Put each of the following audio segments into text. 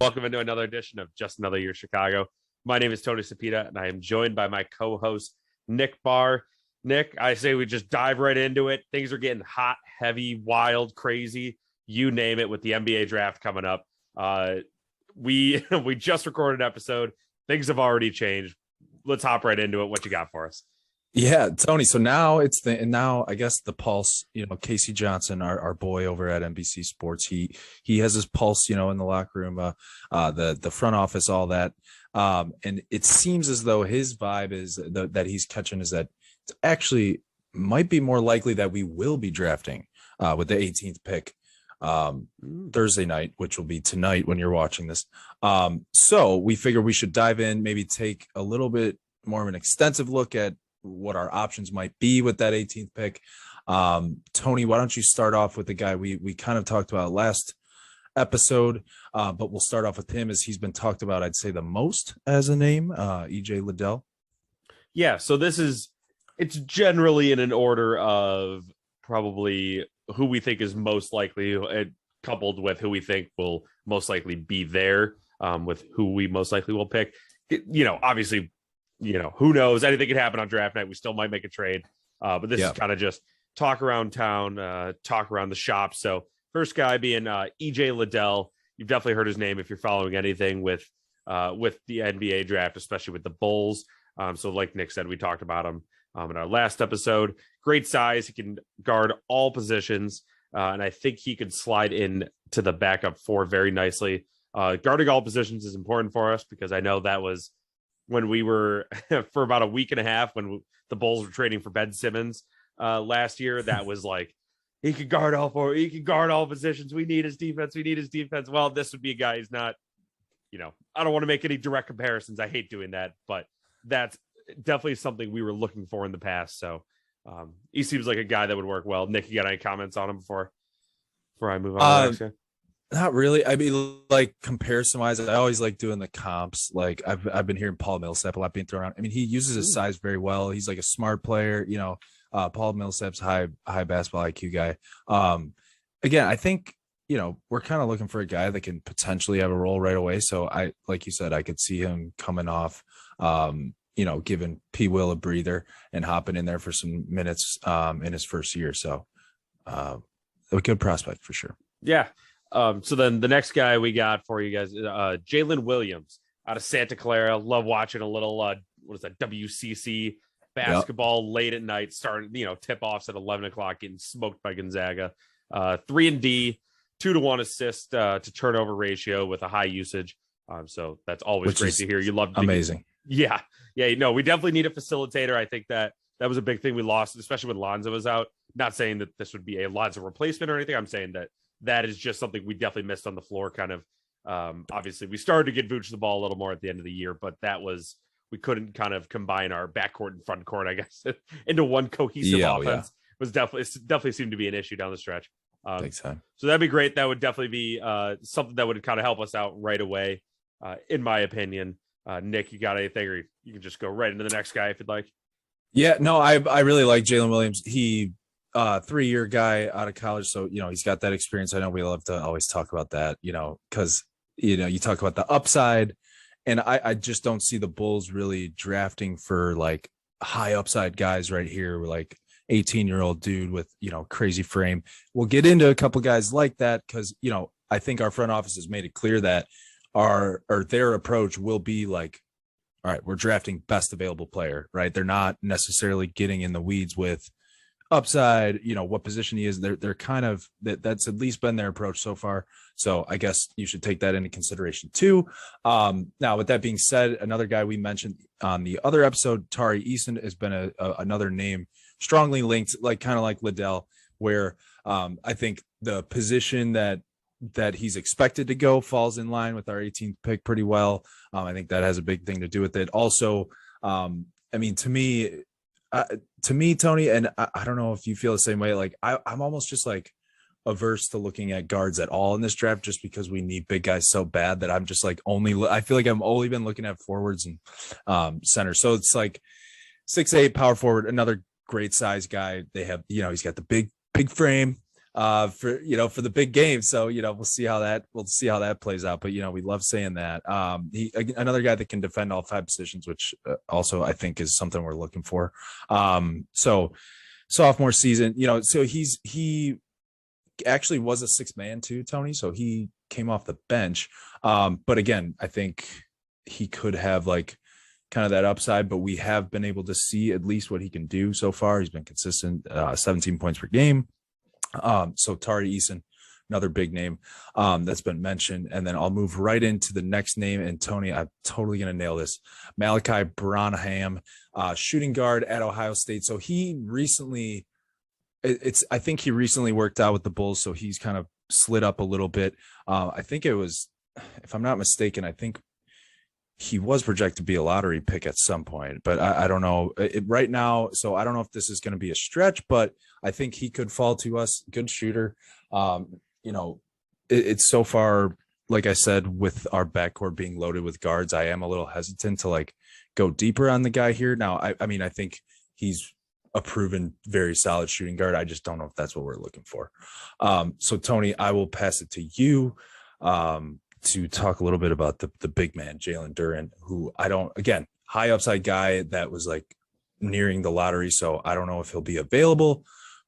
Welcome into another edition of Just Another Year Chicago. My name is Tony Sapita, and I am joined by my co-host, Nick Barr. Nick, I say we just dive right into it. Things are getting hot, heavy, wild, crazy, you name it, with the NBA draft coming up. We just recorded an episode. Things have already changed. Let's hop right into it. What you got for us? Yeah, Tony. So now I guess the pulse, Casey Johnson, our boy over at NBC Sports, he has his pulse, in the locker room, the front office, all that. And it seems as though his vibe is that he's catching is that it's actually might be more likely that we will be drafting with the 18th pick Thursday night, which will be tonight when you're watching this. So we figure we should dive in, maybe take a little bit more of an extensive look at what our options might be with that 18th pick. Tony, why don't you start off with the guy we kind of talked about last episode, but we'll start off with him as he's been talked about, I'd say, the most as a name, EJ Liddell. Yeah, so it's generally in an order of probably who we think is most likely, coupled with who we think will most likely be there, with who we most likely will pick. Obviously, who knows? Anything can happen on draft night. We still might make a trade. But this is kind of just talk around town, talk around the shop. So first guy being EJ Liddell. You've definitely heard his name if you're following anything with the NBA draft, especially with the Bulls. So like Nick said, we talked about him in our last episode. Great size. He can guard all positions. And I think he could slide in to the backup four very nicely. Guarding all positions is important for us because I know that was when we were for about a week and a half when the Bulls were trading for Ben Simmons last year. That was like, he could guard all four. He could guard all positions. We need his defense. Well, this would be a guy who's not, I don't want to make any direct comparisons. I hate doing that, but that's definitely something we were looking for in the past. So he seems like a guy that would work well. Nick, you got any comments on him before I move on to the next guy? Not really. I mean, like comparison wise, I always like doing the comps. Like I've been hearing Paul Millsap a lot being thrown around. I mean, he uses his size very well. He's like a smart player. Paul Millsap's high basketball IQ guy. Again, I think we're kind of looking for a guy that can potentially have a role right away. So like you said, I could see him coming off, giving P. Will a breather and hopping in there for some minutes in his first year. So a good prospect for sure. Yeah. So then the next guy we got for you guys, Jalen Williams out of Santa Clara. Love watching a little, WCC basketball late at night, starting, tip-offs at 11 o'clock, getting smoked by Gonzaga. 3-and-D, 2-to-1 assist to turnover ratio with a high usage. So that's always great to hear. You love amazing. Yeah. We definitely need a facilitator. I think that was a big thing we lost, especially when Lonzo was out. Not saying that this would be a Lonzo replacement or anything. I'm saying that is just something we definitely missed on the floor. Kind of, obviously, we started to get Vooch the ball a little more at the end of the year, but we couldn't kind of combine our backcourt and front court, I guess, into one cohesive offense. Was definitely seemed to be an issue down the stretch. So that'd be great. That would definitely be something that would kind of help us out right away, in my opinion. Nick, you got anything, or you can just go right into the next guy if you'd like. Yeah, no, I really like Jalen Williams. He 3-year guy out of college, so he's got that experience. I know we love to always talk about that, because you talk about the upside, and I just don't see the Bulls really drafting for like high upside guys right here. We're like 18-year-old dude with crazy frame. We'll get into a couple guys like that because I think our front office has made it clear that their approach will be like, all right, we're drafting best available player, right? They're not necessarily getting in the weeds with upside, what position he is. They're kind of that's at least been their approach so far. So I guess you should take that into consideration too. Now, with that being said, another guy we mentioned on the other episode, Tari Eason, has been another name strongly linked, kind of like Liddell, where I think the position that he's expected to go falls in line with our 18th pick pretty well. I think that has a big thing to do with it. Also, to me, Tony, and I don't know if you feel the same way. Like I'm almost just like averse to looking at guards at all in this draft, just because we need big guys so bad that I'm just like I feel like I'm only been looking at forwards and center. So it's like 6'8" power forward, another great size guy. They have, he's got the big frame. for the big game. So, we'll see how that plays out. But, we love saying that. Another guy that can defend all 5 positions, which also I think is something we're looking for. So sophomore season, so he actually was a 6th man too, Tony. So he came off the bench. But again, I think he could have like kind of that upside, but we have been able to see at least what he can do so far. He's been consistent, 17 points per game. So Tari Eason, another big name that's been mentioned. And then I'll move right into the next name. And Tony, I'm totally going to nail this. Malachi Branham, shooting guard at Ohio State. So he recently, I think he recently worked out with the Bulls. So he's kind of slid up a little bit. I think it was, if I'm not mistaken, I think he was projected to be a lottery pick at some point, but I don't know right now. So I don't know if this is going to be a stretch, but I think he could fall to us. Good shooter. It's so far, like I said, with our backcourt being loaded with guards, I am a little hesitant to like go deeper on the guy here. Now, I mean, I think he's a proven very solid shooting guard. I just don't know if that's what we're looking for. So Tony, I will pass it to you. To talk a little bit about the big man, Jalen Duren, who again, high upside guy that was like nearing the lottery. So I don't know if he'll be available,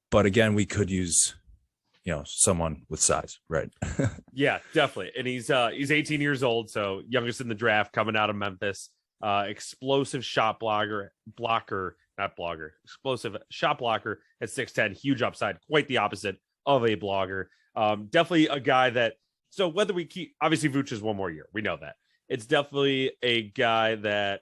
but again, we could use, someone with size, right? Yeah, definitely. And he's 18 years old. So youngest in the draft coming out of Memphis, explosive shot explosive shot blocker at 6'10", huge upside, quite the opposite of a blogger. Definitely a guy that, so whether we keep, obviously Vooch is 1 more year. We know that. It's definitely a guy that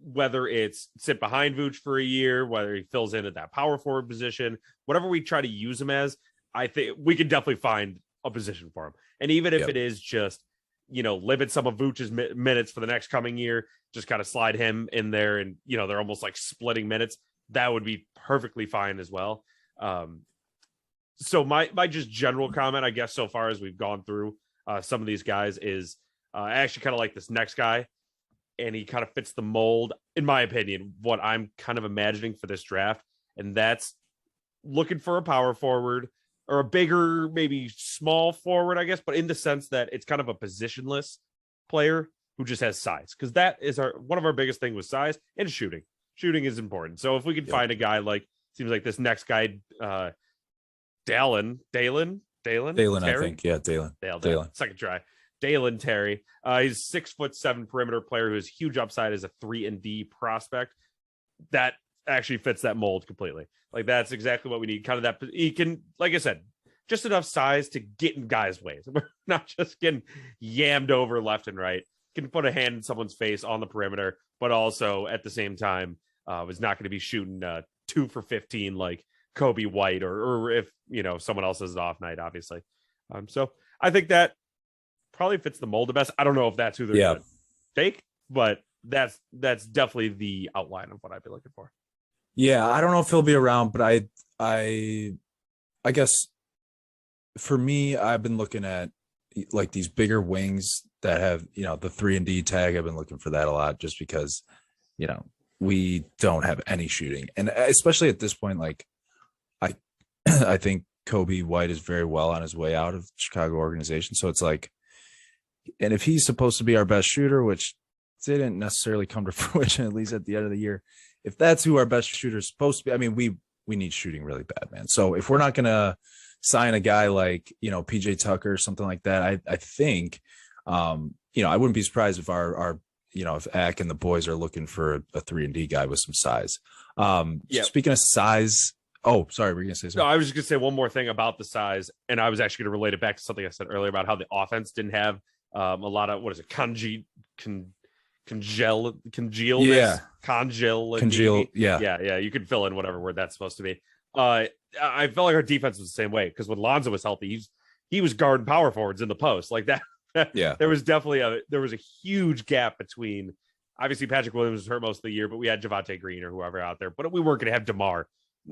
whether it's sit behind Vooch for a year, whether he fills in at that power forward position, whatever we try to use him as, I think we can definitely find a position for him. And even if it is just, limit some of Vooch's minutes for the next coming year, just kind of slide him in there and, they're almost like splitting minutes. That would be perfectly fine as well. So my just general comment, I guess, so far as we've gone through some of these guys is I actually kind of like this next guy, and he kind of fits the mold, in my opinion, what I'm kind of imagining for this draft. And that's looking for a power forward or a bigger, maybe small forward, I guess, but in the sense that it's kind of a positionless player who just has size. Because that is one of our biggest thing with size and shooting. Shooting is important. So if we can find a guy seems like this next guy, Dalen, I think. Yeah, Dalen. Second try. Dalen Terry. He's 6'7" perimeter player who has huge upside as a 3-and-D prospect. That actually fits that mold completely. Like that's exactly what we need. Kind of that he can, like I said, just enough size to get in guys' ways. We're not just getting yammed over left and right. Can put a hand in someone's face on the perimeter, but also at the same time was not going to be shooting 2 for 15 like Kobe White or if someone else has an off night, obviously. So I think that probably fits the mold the best. I don't know if that's who they're going to take, but that's definitely the outline of what I'd be looking for. Yeah, I don't know if he'll be around, but I guess for me, I've been looking at like these bigger wings that have the 3-and-D tag. I've been looking for that a lot just because we don't have any shooting, and especially at this point, like I think Kobe White is very well on his way out of the Chicago organization. So it's like, and if he's supposed to be our best shooter, which didn't necessarily come to fruition, at least at the end of the year, if that's who our best shooter is supposed to be, I mean, we need shooting really bad, man. So if we're not going to sign a guy like, PJ Tucker or something like that, I think, I wouldn't be surprised if our if Ack and the boys are looking for a 3-and-D guy with some size. Speaking of size, oh, sorry, were you going to say something? No, I was just going to say one more thing about the size, and I was actually going to relate it back to something I said earlier about how the offense didn't have a lot of, congeal. Yeah. You can fill in whatever word that's supposed to be. I felt like our defense was the same way because when Lonzo was healthy, he was guarding power forwards in the post like that. Yeah, there was definitely a huge gap between. Obviously, Patrick Williams was hurt most of the year, but we had Javonte Green or whoever out there. But we weren't going to have DeMar.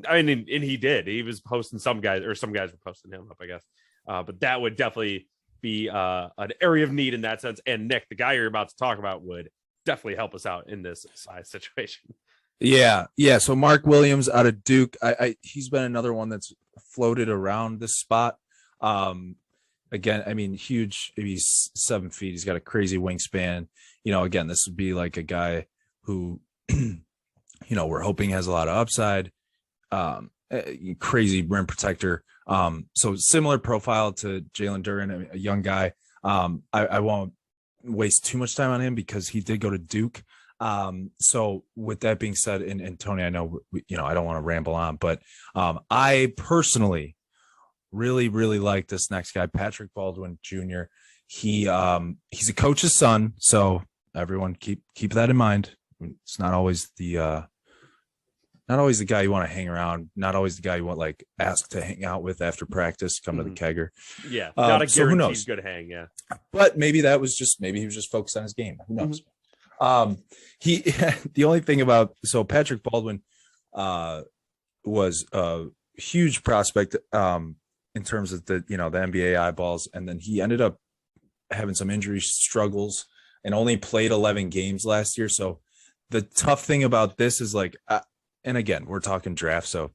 I mean, and he did. He was posting some guys, or some guys were posting him up, I guess. But that would definitely be an area of need in that sense. And Nick, the guy you're about to talk about, would definitely help us out in this size situation. Yeah, yeah. So Mark Williams out of Duke, he's been another one that's floated around this spot. Um, again, I mean, huge. He's 7 feet. He's got a crazy wingspan. Again, this would be like a guy who, we're hoping has a lot of upside. Crazy rim protector. So similar profile to Jalen Duren, a young guy. I won't waste too much time on him because he did go to Duke. So with that being said, and Tony, I know, I don't want to ramble on, but I personally really, really like this next guy, Patrick Baldwin Jr. He's a coach's son. So everyone keep that in mind. It's not always the guy you want to hang around, not always the guy you want like ask to hang out with after practice, come to the kegger. Yeah. Not a so who knows? good hang. Yeah. But maybe he was just focused on his game. Who knows? The only thing about, so Patrick Baldwin was a huge prospect in terms of the NBA eyeballs, and then he ended up having some injury struggles and only played 11 games last year. So the tough thing about this is like, and again, we're talking draft, so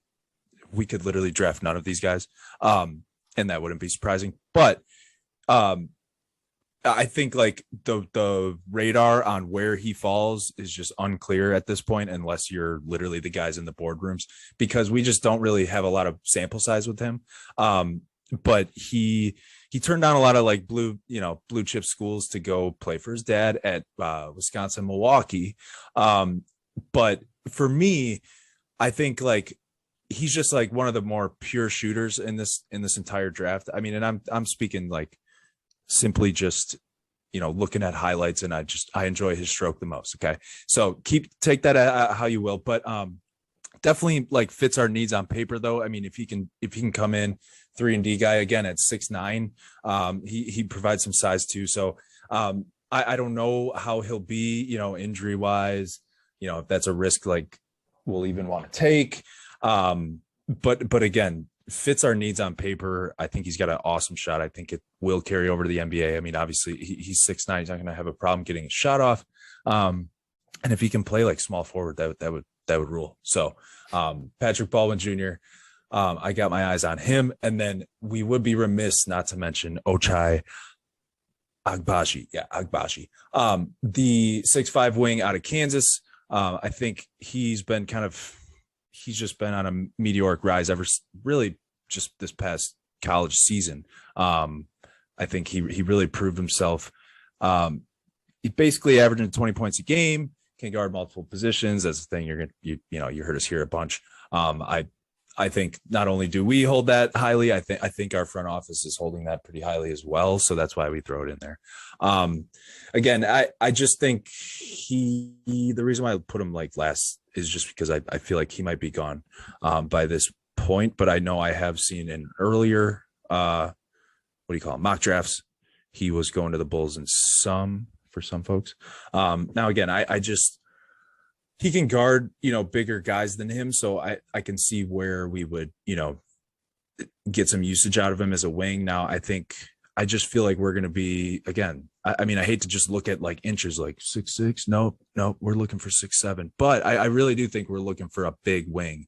we could literally draft none of these guys, and that wouldn't be surprising. But I think like the radar on where he falls is just unclear at this point, unless you're literally the guys in the boardrooms, because we just don't really have a lot of sample size with him. But he turned down a lot of like blue chip schools to go play for his dad at Wisconsin, Milwaukee. But for me, I think like he's just like one of the more pure shooters in this entire draft. I mean, and I'm speaking like simply just looking at highlights, and I enjoy his stroke the most. Okay, so take that how you will, but definitely like fits our needs on paper though. I mean, if he can come in 3-and-D guy again at 6'9", he provides some size too. So I don't know how he'll be injury wise, if that's a risk like we'll even want to take. But again, fits our needs on paper. I think he's got an awesome shot. I think it will carry over to the NBA. I mean, obviously he's 6'9". He's not going to have a problem getting a shot off. And if he can play like small forward, that would rule. So Patrick Baldwin Jr., I got my eyes on him. And then we would be remiss not to mention Ochai Agbaji. Yeah, Agbaji. The 6'5" wing out of Kansas. I think he's just been on a meteoric rise ever really just this past college season. I think he really proved himself. He's basically averaging 20 points a game, can guard multiple positions. That's the thing you heard us hear a bunch. I think not only do we hold that highly, I think our front office is holding that pretty highly as well. So that's why we throw it in there. Again, I just think the reason why I put him like last is just because I feel like he might be gone by this point, but I know I have seen in earlier, mock drafts, he was going to the Bulls for some folks. Now again, he can guard, bigger guys than him. So I can see where we would, get some usage out of him as a wing. Now, I just feel like we're going to be, again, I mean, I hate to just look at like inches, like 6'6". No, we're looking for 6'7", but I really do think we're looking for a big wing.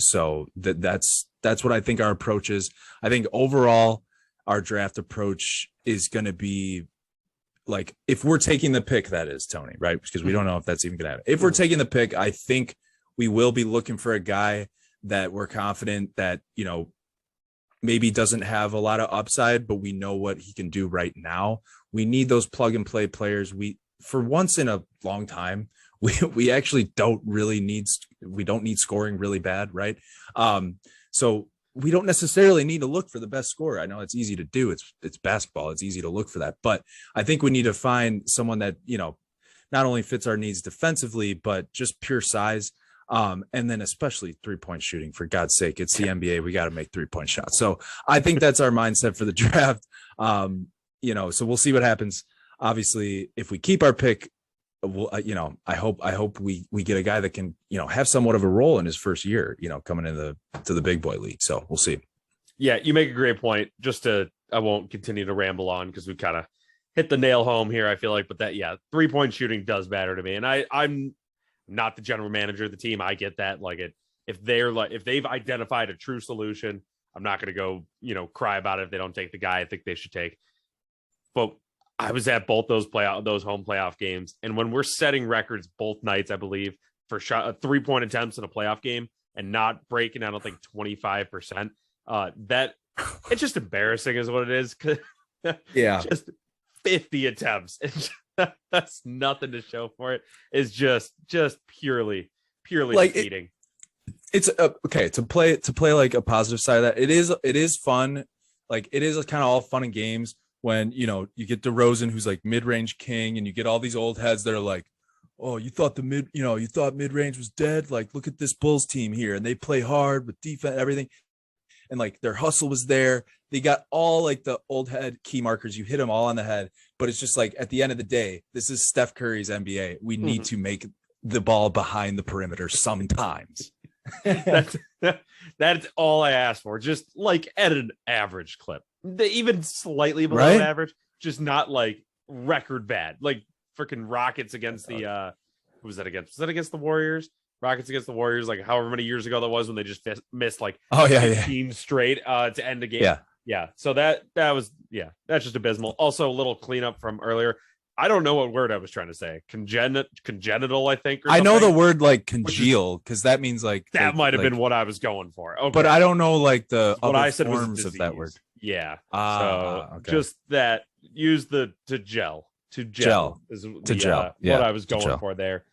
So that's what I think our approach is. I think overall our draft approach is going to be like, if we're taking the pick, that is, Tony, right? Because we don't know if that's even going to happen. If we're taking the pick, I think we will be looking for a guy that we're confident that, maybe doesn't have a lot of upside, but we know what he can do right now. We need those plug and play players. For once in a long time, we actually don't need scoring really bad, right? So we don't necessarily need to look for the best scorer. I know it's easy to do. It's basketball. It's easy to look for that, but I think we need to find someone that, not only fits our needs defensively, but just pure size. And then especially 3-point shooting, for God's sake, it's the NBA. We got to make 3-point shots. So I think that's our mindset for the draft. So we'll see what happens. Obviously, if we keep our pick, we'll, I hope we get a guy that can, have somewhat of a role in his first year, coming into the big boy league. So we'll see. Yeah, you make a great point. I won't continue to ramble on because we kind of hit the nail home here, I feel like. But 3-point shooting does matter to me. And not the general manager of the team. I get that. Like if they've identified a true solution, I'm not going to go, cry about it if they don't take the guy I think they should take. But I was at both those home playoff games, and when we're setting records both nights, I believe for 3-point attempts in a playoff game and not breaking, I don't think 25%. That it's just embarrassing, is what it is. Yeah, just 50 attempts. That's nothing to show for it. It's just purely like defeating. It's okay to play like a positive side of that. It is fun. Like it is kind of all fun and games when you get DeRozan, who's like mid-range king, and you get all these old heads that are like, oh, you thought mid-range was dead. Like, look at this Bulls team here, and they play hard with defense, everything, and like their hustle was there. They got all like the old head key markers. You hit them all on the head, but it's just like at the end of the day, this is Steph Curry's NBA. We need to make the ball behind the perimeter sometimes. That's all I asked for. Just like at an average clip, even slightly below average, just not like record bad. Like freaking Rockets against the who was that against? Was that against the Warriors? Rockets against the Warriors, like however many years ago that was, when they just missed like 15 straight to end the game. Yeah. So that's just abysmal. Also, a little cleanup from earlier. I don't know what word I was trying to say. Congenital, I think. I know the word like congeal, because that means like that might have been what I was going for. Okay. But I don't know like the what other I said forms was of that word. Yeah. Okay. Just that. Use the to gel is what I was going for there.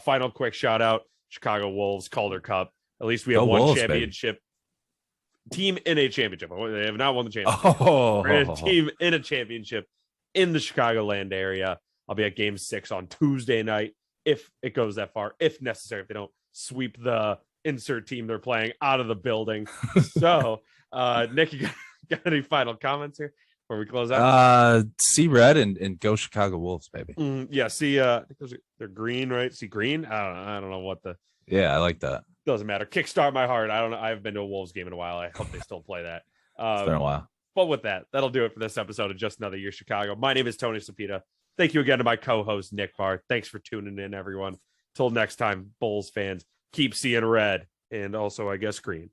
Final quick shout out: Chicago Wolves, Calder Cup. At least we have one Wolves, championship team in a championship. They have not won the championship. We're in a team in a championship in the Chicagoland area. I'll be at Game 6 on Tuesday night if it goes that far, if necessary, if they don't sweep the insert team they're playing out of the building. So, Nick, you got any final comments here before we close out? See red and go Chicago Wolves, baby. Yeah, see, I think they're green, right? See green? I don't know what the... Yeah, I like that. Doesn't matter. Kickstart my heart. I don't know. I haven't been to a Wolves game in a while. I hope they still play that. It's been a while. But with that, that'll do it for this episode of Just Another Year Chicago. My name is Tony Sapita. Thank you again to my co-host, Nick Barr. Thanks for tuning in, everyone. Till next time, Bulls fans, keep seeing red and also, I guess, green.